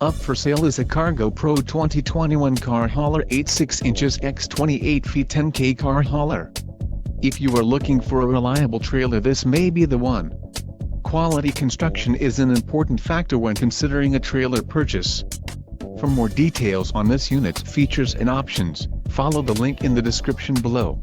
Up for sale is a Cargo Pro 2021 car hauler 8.6 inches x 28 feet 10K car hauler. If you are looking for a reliable trailer, this may be the one. Quality construction is an important factor when considering a trailer purchase. For more details on this unit, features and options, follow the link in the description below.